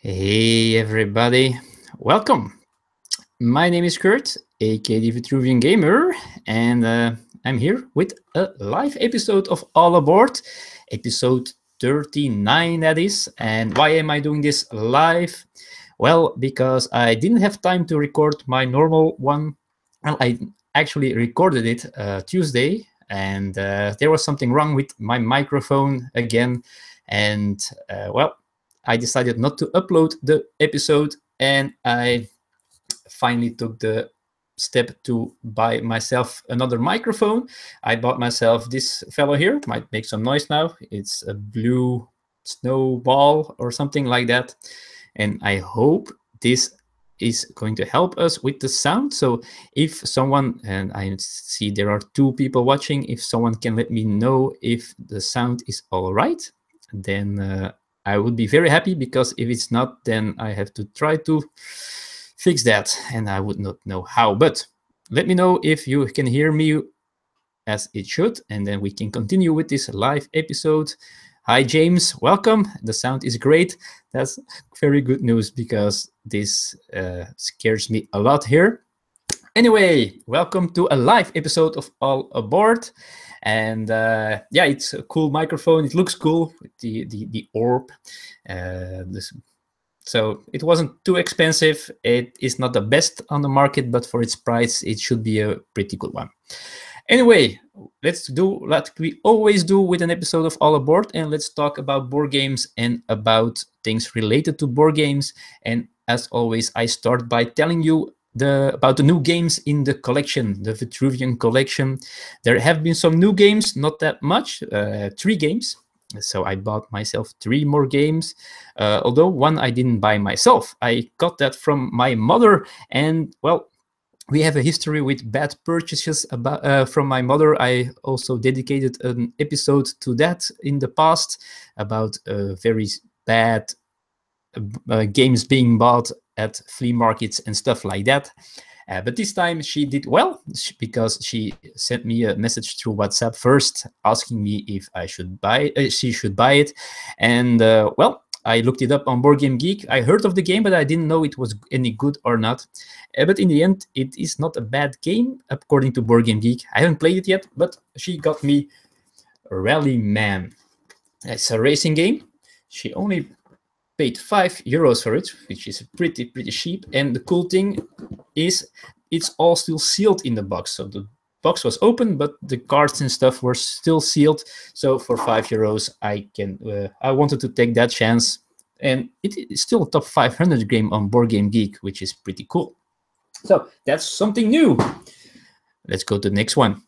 Hey everybody, welcome. My name is Kurt, aka the Vitruvian Gamer, and I'm here with a live episode of All Aboard, episode 39 that is. And why am I doing this live? Well, because I didn't have time to record my normal one. Well, I actually recorded it Tuesday, and there was something wrong with my microphone again. And well, I decided not to upload the episode, and I finally took the step to buy myself another microphone. I bought myself this fellow here. Might make some noise now. It's a blue snowball or something like that. And I hope this is going to help us with the sound. So if someone, and I see there are two people watching, if someone can let me know if the sound is all right, then I would be very happy, because if it's not, then I have to try to fix that, and I would not know how. But let me know if you can hear me as it should, and then we can continue with this live episode. Hi, James. Welcome. The sound is great. That's very good news, because this scares me a lot here. Anyway, welcome to a live episode of All Aboard. And yeah, it's a cool microphone. It looks cool with the orb. So it wasn't too expensive. It is not the best on the market, but for its price, it should be a pretty good one. Anyway, let's do like we always do with an episode of All Aboard, and let's talk about board games and about things related to board games. And as always, I start by telling you about the new games in the collection, the Vitruvian collection. There have been some new games, not that much, 3 games. So I bought myself 3 more games, although one I didn't buy myself. I got that from my mother, and well, we have a history with bad purchases from my mother. I also dedicated an episode to that in the past about very bad games being bought at flea markets and stuff like that. But this time she did well, because she sent me a message through WhatsApp first, asking me if I should she should buy it. And well, I looked it up on Board Game Geek. I heard of the game, but I didn't know it was any good or not. But in the end, it is not a bad game, according to Board Game Geek. I haven't played it yet, but she got me Rallyman. It's a racing game. She only paid €5 for it, which is pretty cheap. And the cool thing is it's all still sealed in the box. So the box was open, but the cards and stuff were still sealed. So for €5, I wanted to take that chance. And it is still a top 500 game on Board Game Geek, which is pretty cool. So that's something new. Let's go to the next one.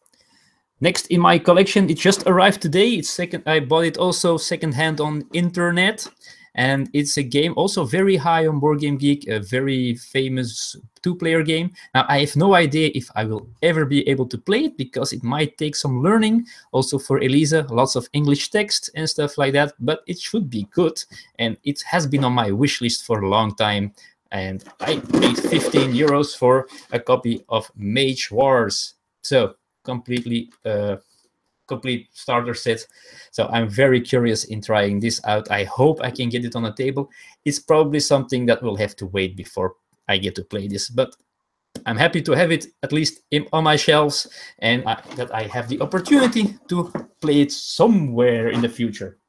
Next in my collection, it just arrived today. I bought it also secondhand on internet. And it's a game also very high on Board Game Geek, a very famous 2-player game. Now, I have no idea if I will ever be able to play it, because it might take some learning. Also for Elisa, lots of English text and stuff like that. But it should be good. And it has been on my wish list for a long time. And I paid €15 for a copy of Mage Wars. So complete starter set. So I'm very curious in trying this out. I hope I can get it on the table. It's probably something that will have to wait before I get to play this, but I'm happy to have it at least on my shelves, and that I have the opportunity to play it somewhere in the future.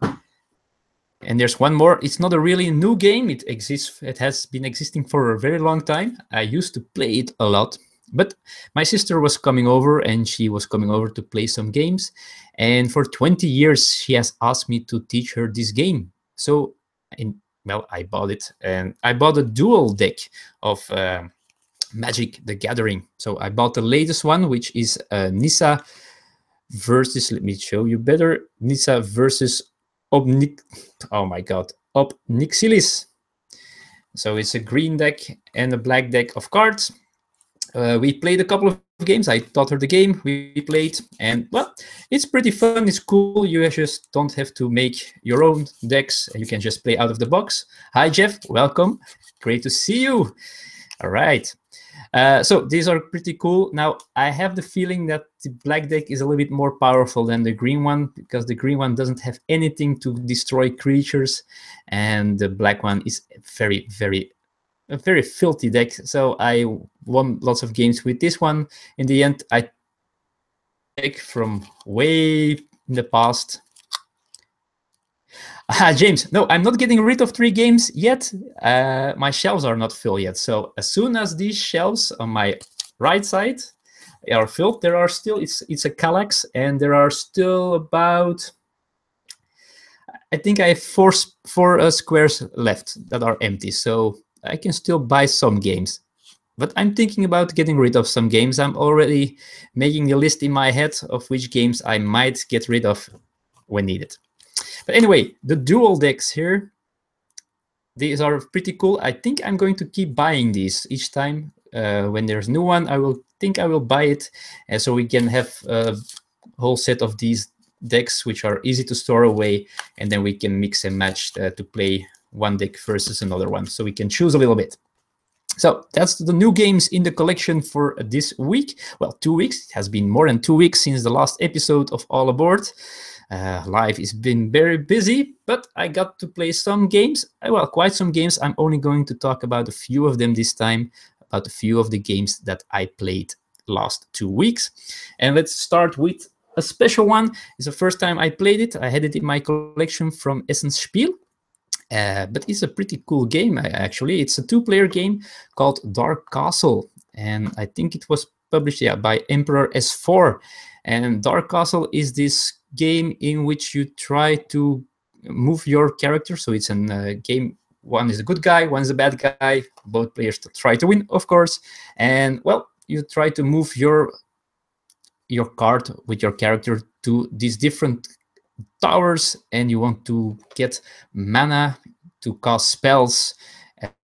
And there's one more. It's not a really new game. It exists. It has been existing for a very long time. I used to play it a lot. But my sister was coming over, and she was coming over to play some games. And for 20 years, she has asked me to teach her this game. So, well, I bought it. And I bought a dual deck of Magic the Gathering. So I bought the latest one, which is Nissa versus, let me show you better, Nissa versus Ob-Nixilis. So it's a green deck and a black deck of cards. We played a couple of games. I taught her the game. We played, and well, it's pretty fun. It's cool. You just don't have to make your own decks, and you can just play out of the box. Hi, Jeff. Welcome. Great to see you. All right. So these are pretty cool. Now, I have the feeling that the black deck is a little bit more powerful than the green one, because the green one doesn't have anything to destroy creatures, and the black one is a very filthy deck. So I won lots of games with this one. In the end, I take from way in the past. James, no, I'm not getting rid of 3 games yet. My shelves are not full yet. So as soon as these shelves on my right side are filled, there are still, it's a Kallax, and there are still about, I think I have four squares left that are empty. So I can still buy some games. But I'm thinking about getting rid of some games. I'm already making a list in my head of which games I might get rid of when needed. But anyway, the dual decks here, these are pretty cool. I think I'm going to keep buying these each time. When there's a new one, I will buy it, so we can have a whole set of these decks, which are easy to store away, and then we can mix and match to play one deck versus another one, so we can choose a little bit. So that's the new games in the collection for this week. Well, 2 weeks. It has been more than 2 weeks since the last episode of All Aboard. Life has been very busy, but I got to play some games. Well, quite some games. I'm only going to talk about a few of them this time, about a few of the games that I played last 2 weeks. And let's start with a special one. It's the first time I played it. I had it in my collection from Essence Spiel. But it's a pretty cool game, actually. It's a 2-player game called Dark Castle. And I think it was published by Emperor S4. And Dark Castle is this game in which you try to move your character. So it's a game, one is a good guy, one is a bad guy. Both players try to win, of course. And, well, you try to move your card with your character to these different towers, and you want to get mana to cast spells,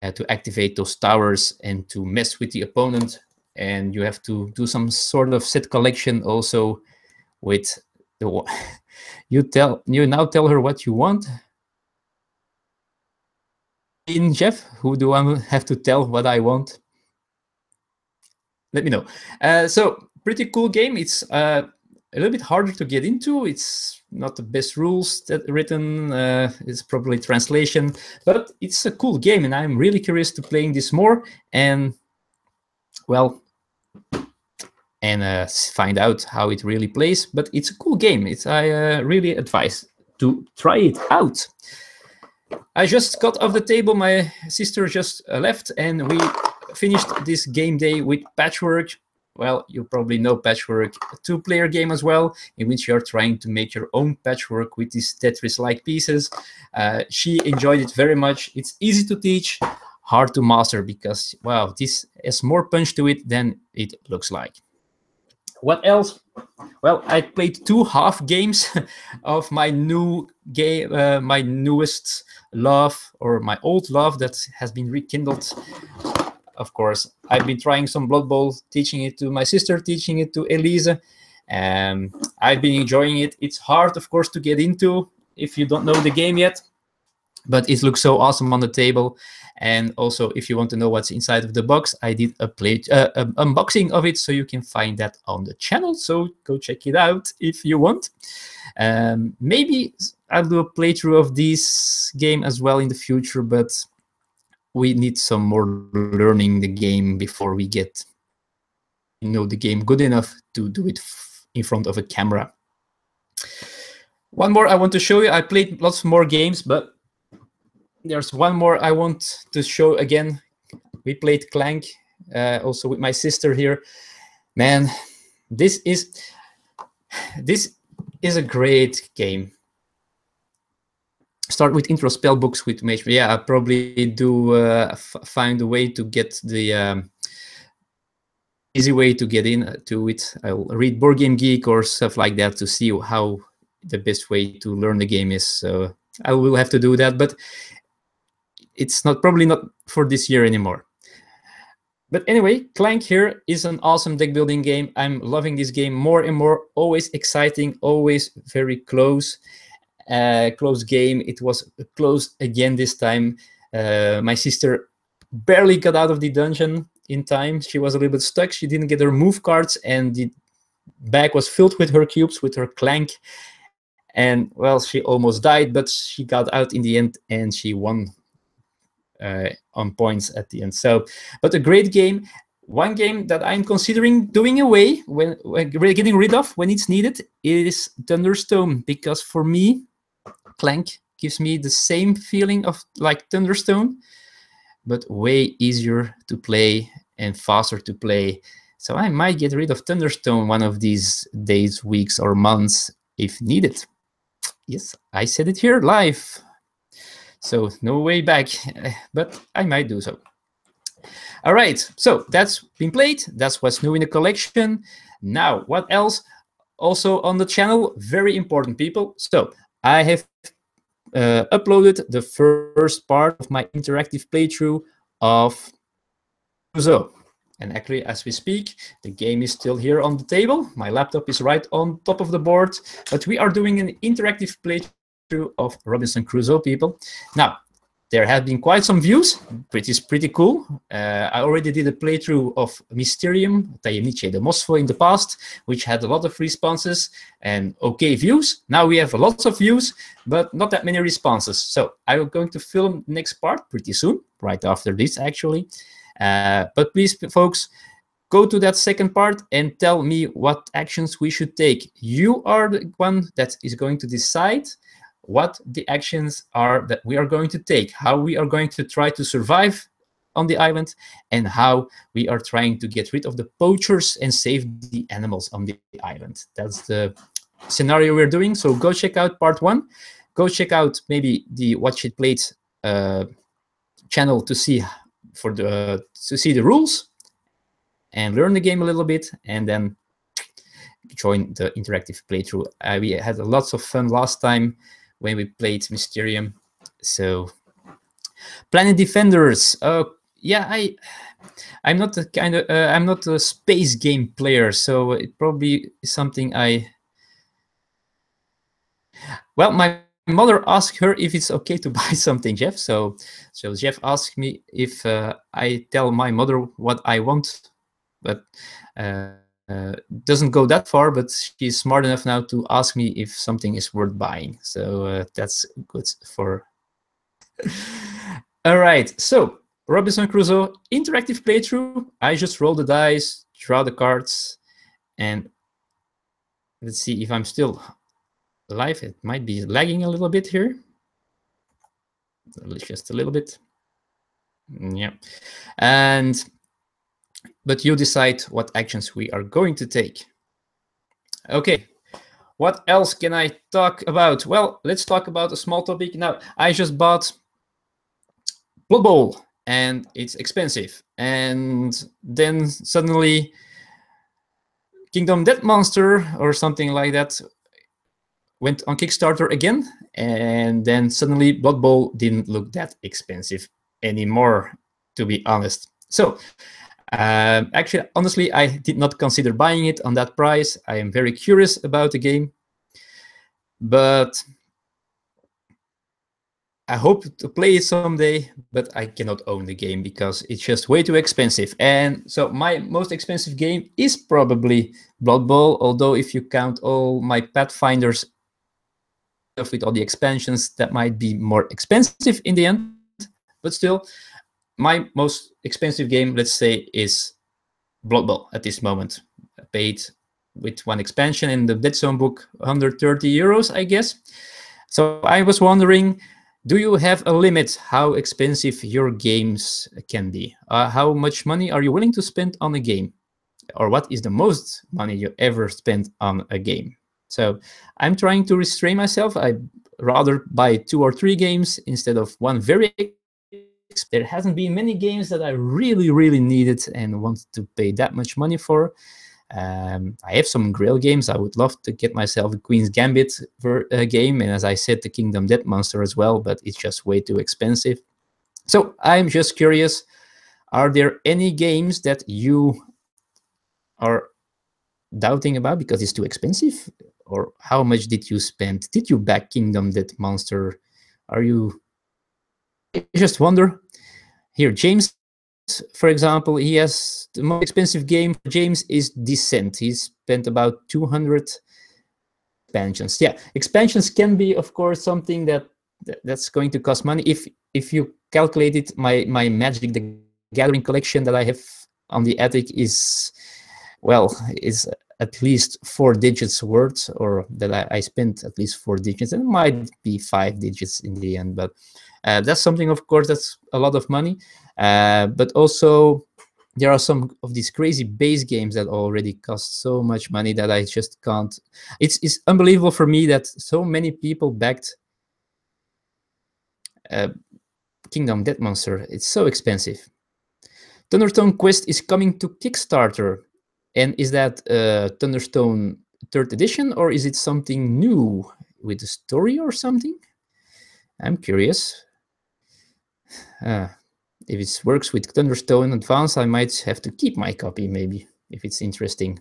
to activate those towers, and to mess with the opponent. And you have to do some sort of set collection also with the you now tell her what you want. In Jeff, who do I have to tell what I want? Let me know. So pretty cool game. It's a little bit harder to get into. It's not the best rules that written. It's probably translation, but it's a cool game, and I'm really curious to playing this more and, well, and find out how it really plays. But it's a cool game. I really advise to try it out. I just got off the table. My sister just left, and we finished this game day with Patchwork. Well, you probably know Patchwork, a 2-player game as well, in which you are trying to make your own patchwork with these Tetris-like pieces. She enjoyed it very much. It's easy to teach, hard to master, because, wow, this has more punch to it than it looks like. What else? Well, I played 2 half games of my new game, my newest love, or my old love that has been rekindled. Of course, I've been trying some Blood Bowl, teaching it to my sister, teaching it to Elise. I've been enjoying it. It's hard, of course, to get into if you don't know the game yet, but it looks so awesome on the table. And also, if you want to know what's inside of the box, I did a unboxing of it, so you can find that on the channel. So go check it out if you want. Maybe I'll do a playthrough of this game as well in the future, but we need some more learning the game before we get the game good enough to do it in front of a camera. One more I want to show you. I played lots more games, but there's one more I want to show again. We played Clank, also with my sister here. Man, this is a great game. Start with intro spell books with Mage. Yeah, I probably do find a way to get the easy way to get into it. I'll read Board Game Geek or stuff like that to see how the best way to learn the game is. So I will have to do that, but it's probably not for this year anymore. But anyway, Clank here is an awesome deck building game. I'm loving this game more and more. Always exciting, always very close. Close game. It was close again this time. My sister barely got out of the dungeon. in time. She was a little bit stuck. She didn't get her move cards, and the bag was filled with her cubes, with her clank. And well, she almost died, but she got out in the end, and she won on points at the end. So, but a great game. One game that I'm considering doing away when getting rid of when it's needed is Thunderstone, because for me, Clank gives me the same feeling of like Thunderstone, but way easier to play and faster to play. So I might get rid of Thunderstone one of these days, weeks, or months if needed. Yes, I said it here live. So no way back, but I might do so. All right, so that's been played. That's what's new in the collection. Now, what else? Also on the channel, very important, people. So I have uploaded the first part of my interactive playthrough of Crusoe. And actually, as we speak, the game is still here on the table. My laptop is right on top of the board, but we are doing an interactive playthrough of Robinson Crusoe, people. Now, there have been quite some views, which is pretty cool. I already did a playthrough of Mysterium, Tajemnicze Domostwo in the past, which had a lot of responses and okay views. Now we have lots of views, but not that many responses. So I'm going to film the next part pretty soon, right after this, actually. But please, folks, go to that second part and tell me what actions we should take. You are the one that is going to decide what the actions are that we are going to take, how we are going to try to survive on the island, and how we are trying to get rid of the poachers and save the animals on the island. That's the scenario we're doing. So go check out part 1. Go check out maybe the Watch It Played channel to see the rules and learn the game a little bit, and then join the interactive playthrough. We had lots of fun last time when we played Mysterium. So Planet Defenders. Yeah, I'm not the kind of I'm not a space game player, so it probably is something well, my mother asked her if it's okay to buy something, Jeff. So Jeff asked me if I tell my mother what I want, but doesn't go that far. But she's smart enough now to ask me if something is worth buying. So that's good for. All right. So Robinson Crusoe interactive playthrough. I just roll the dice, draw the cards, and let's see if I'm still live. It might be lagging a little bit here, just a little bit. Yeah, but you decide what actions we are going to take. Okay, what else can I talk about? Well, let's talk about a small topic. Now, I just bought Blood Bowl, and it's expensive. And then suddenly Kingdom Death Monster or something like that went on Kickstarter again, and then suddenly Blood Bowl didn't look that expensive anymore, to be honest. So actually, honestly, I did not consider buying it on that price. I am very curious about the game, but I hope to play it someday, but I cannot own the game because it's just way too expensive. And so my most expensive game is probably Blood Bowl, although if you count all my Pathfinders with all the expansions, that might be more expensive in the end. But still, my most expensive game, let's say, is Blood Bowl at this moment. I paid with one expansion in the Dead Zone book 130 euros, I guess. So I was wondering, do you have a limit how expensive your games can be? How much money are you willing to spend on a game? Or what is the most money you ever spent on a game? So I'm trying to restrain myself. I rather buy 2 or 3 games instead of one very. There hasn't been many games that I really, really needed and wanted to pay that much money for. I have some Grail games. I would love to get myself a Queen's Gambit game, and as I said, the Kingdom Death Monster as well, but it's just way too expensive. So I'm just curious, are there any games that you are doubting about because it's too expensive? Or how much did you spend? Did you back Kingdom Death Monster? Are you... I just wonder. Here, James for example, he has the most expensive game for James is Descent. He spent about 200 expansions. Yeah, expansions can be, of course, something that's going to cost money. If you calculate it, my Magic the Gathering collection that I have on the attic is, well, is at least 4 digits worth, or that I spent at least 4 digits, and it might be 5 digits in the end, but that's something, of course, that's a lot of money. But also there are some of these crazy base games that already cost so much money that I just can't. It's unbelievable for me that so many people backed Kingdom Death Monster. It's so expensive. Thunderstone Quest is coming to Kickstarter. And is that Thunderstone 3rd edition, or is it something new with a story or something? I'm curious. If it works with Thunderstone Advance, I might have to keep my copy, maybe, if it's interesting.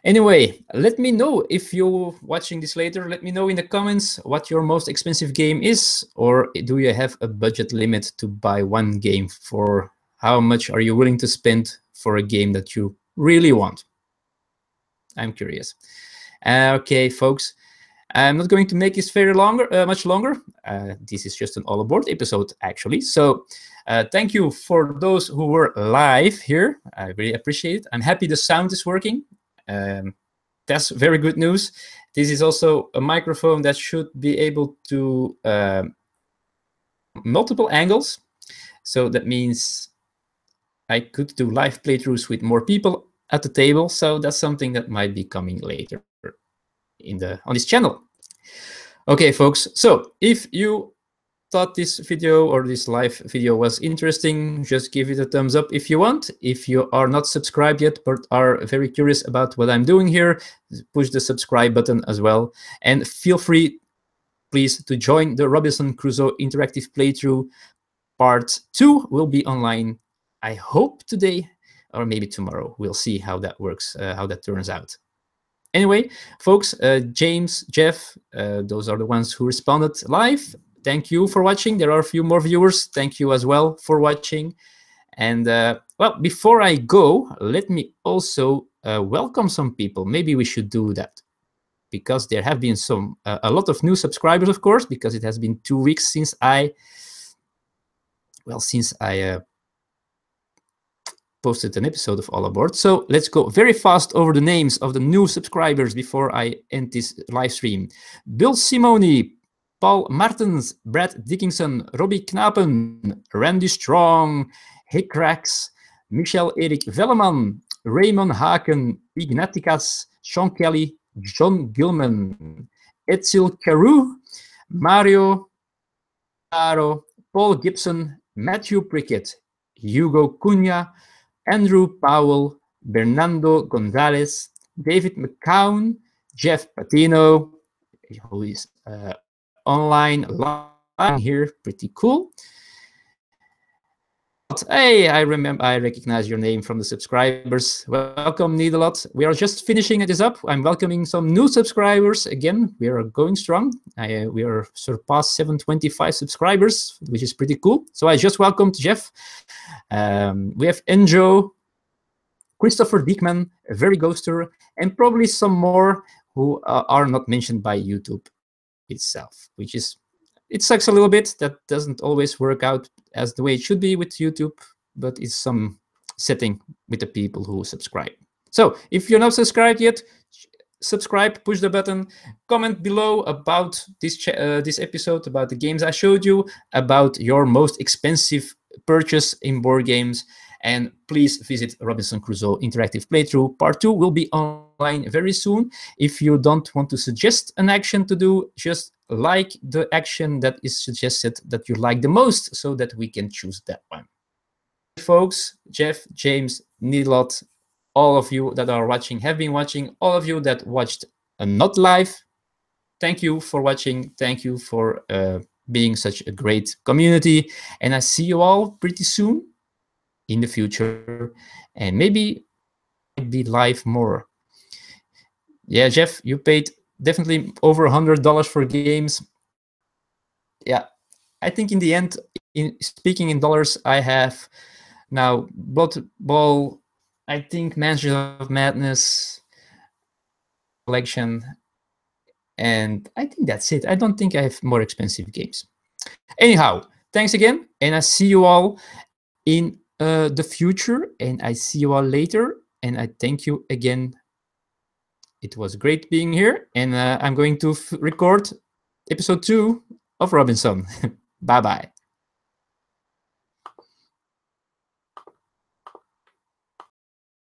Anyway, let me know if you're watching this later. Let me know in the comments what your most expensive game is, or do you have a budget limit to buy one game? For how much are you willing to spend for a game that you really want? I'm curious. Okay, folks. I'm not going to make this much longer. This is just an All Aboard episode, actually. So thank you for those who were live here. I really appreciate it. I'm happy the sound is working. That's very good news. This is also a microphone that should be able to multiple angles. So that means I could do live playthroughs with more people at the table. So that's something that might be coming later on this channel. Okay, folks. So if you thought this video or this live video was interesting, just give it a thumbs up if you want. If you are not subscribed yet but are very curious about what I'm doing here, push the subscribe button as well. And feel free, please, to join the Robinson Crusoe Interactive Playthrough. Part 2 will be online, I hope today or maybe tomorrow. We'll see how that works, how that turns out. Anyway, folks, James, Jeff, those are the ones who responded live. Thank you for watching. There are a few more viewers. Thank you as well for watching. And well, before I go, let me also welcome some people. Maybe we should do that, because there have been a lot of new subscribers, of course, because it has been 2 weeks since I posted an episode of All Aboard. So let's go very fast over the names of the new subscribers before I end this live stream. Bill Simoni, Paul Martens, Brad Dickinson, Robbie Knapen, Randy Strong, Hickrax, Michel Erik Velleman, Raymond Haken, Ignatikas, Sean Kelly, John Gilman, Etsil Carew, Mario Caro, Paul Gibson, Matthew Prickett, Hugo Cunha, Andrew Powell, Bernardo Gonzalez, David McCown, Jeff Patino, who is online live here, pretty cool. Hey, I recognize your name from the subscribers. Welcome, Needalot. We are just finishing this up. I'm welcoming some new subscribers again. We are going strong. We are surpassed 725 subscribers, which is pretty cool. So I just welcomed Jeff. We have Enjo, Christopher Diekman, Very Ghoster, and probably some more who are not mentioned by YouTube itself, which is, it sucks a little bit. That doesn't always work out as the way it should be with YouTube, but it's some setting with the people who subscribe. So if you're not subscribed yet, subscribe, push the button, comment below about this episode, about the games I showed you, about your most expensive purchase in board games, and please visit Robinson Crusoe Interactive Playthrough. Part 2 will be online very soon. If you don't want to suggest an action to do, just like the action that is suggested that you like the most, so that we can choose that one. Folks, Jeff, James, Needlot, all of you that are watching, have been watching, all of you that watched not live, thank you for watching. Thank you for being such a great community. And I see you all pretty soon in the future, and maybe be live more. Yeah, Jeff, you paid definitely over $100 for games. Yeah, I think in the end, speaking in dollars, I have now Blood Bowl, I think Mansions of Madness collection, and I think that's it. I don't think I have more expensive games. Anyhow, thanks again, and I see you all in the future, and I see you all later, and I thank you again. It was great being here, and I'm going to record episode 2 of Robinson. Bye-bye.